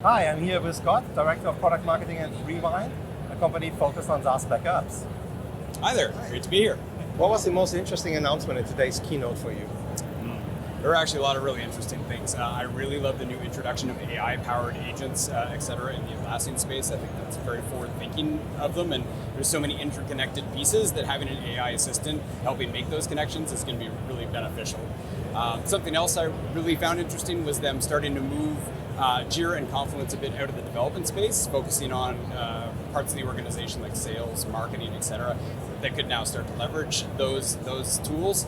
Hi, I'm here with Scott, Director of Product Marketing at Rewind, a company focused on SaaS backups. Hi there, great to be here. What was the most interesting announcement in today's keynote for you? There are actually a lot of really interesting things. I really love the new introduction of AI-powered agents, et cetera, in the Atlassian space. I think that's very forward-thinking of them, and there's so many interconnected pieces that having an AI assistant helping make those connections is going to be really beneficial. Something else I really found interesting was them starting to move Jira and Confluence a bit out of the development space, focusing on parts of the organization like sales, marketing, et cetera, that could now start to leverage those tools.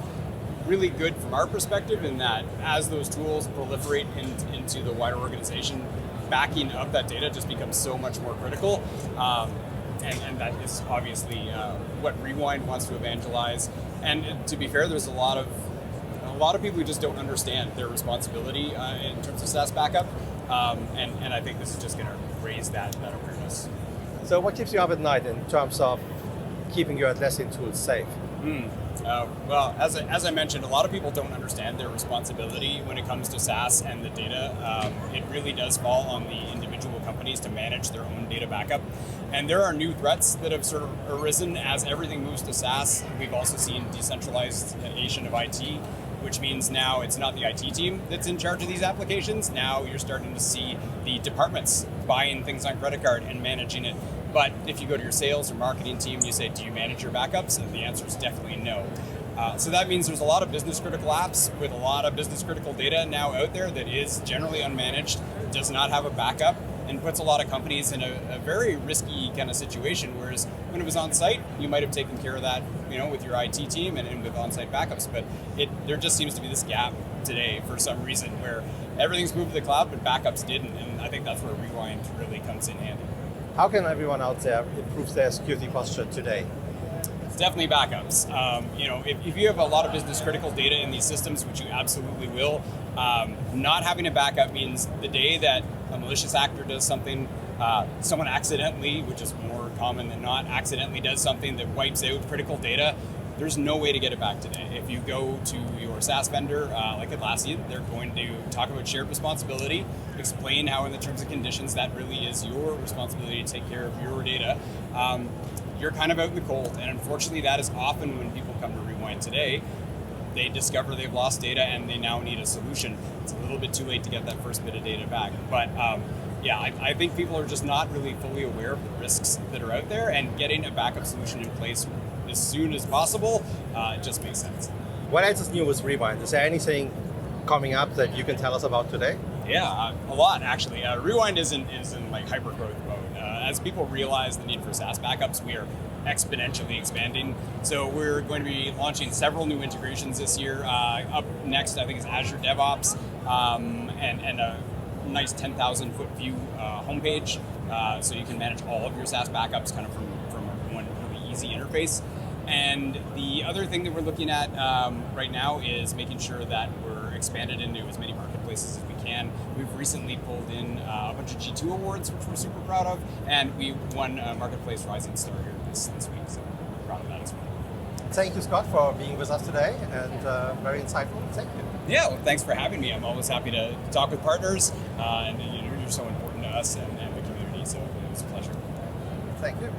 Really good from our perspective in that as those tools proliferate into the wider organization, backing up that data just becomes so much more critical. And that is obviously what Rewind wants to evangelize. And to be fair, there's a lot of people who just don't understand their responsibility in terms of SaaS backup. And I think this is just going to raise that awareness. So what keeps you up at night in terms of keeping your Atlassian tools safe? Well, as I mentioned, a lot of people don't understand their responsibility when it comes to SaaS and the data. It really does fall on the individual companies to manage their own data backup. And there are new threats that have sort of arisen as everything moves to SaaS. We've also seen decentralization of IT, which means now it's not the IT team that's in charge of these applications. Now you're starting to see the departments buying things on credit card and managing it. But if you go to your sales or marketing team, you say, do you manage your backups? And the answer is definitely no. So that means there's a lot of business critical apps with a lot of business critical data now out there that is generally unmanaged, does not have a backup, and puts a lot of companies in a very risky kind of situation. Whereas when it was on site, you might have taken care of that, with your IT team and with on-site backups. But there just seems to be this gap today for some reason where everything's moved to the cloud, but backups didn't. And I think that's where Rewind really comes in handy. How can everyone out there improve their security posture today? It's definitely backups. If you have a lot of business critical data in these systems, which you absolutely will, not having a backup means the day that a malicious actor does something, someone accidentally, which is more common than not, accidentally does something that wipes out critical data, there's no way to get it back today. If you go to your SaaS vendor, like Atlassian, they're going to talk about shared responsibility, explain how in the terms and conditions that really is your responsibility to take care of your data. You're kind of out in the cold, and unfortunately that is often when people come to Rewind today, they discover they've lost data and they now need a solution. It's a little bit too late to get that first bit of data back. But I think people are just not really fully aware of the risks that are out there, and getting a backup solution in place as soon as possible, it just makes sense. What else is new with Rewind? Is there anything coming up that you can tell us about today? Yeah, a lot actually. Rewind is in like hyper growth mode. As people realize the need for SaaS backups, we are exponentially expanding. So we're going to be launching several new integrations this year. Up next, I think, is Azure DevOps and a nice 10,000 foot view homepage, so you can manage all of your SaaS backups kind of from one really easy interface. And the other thing that we're looking at right now is making sure that we're expanded into as many marketplaces as we can. We've recently pulled in a bunch of G2 awards, which we're super proud of, and we won Marketplace Rising Star here this week, so we're proud of that as well. Thank you, Scott, for being with us today, and very insightful. Thank you. Yeah, well, thanks for having me. I'm always happy to talk with partners, and you're so important to us and the community, so it was a pleasure. Thank you.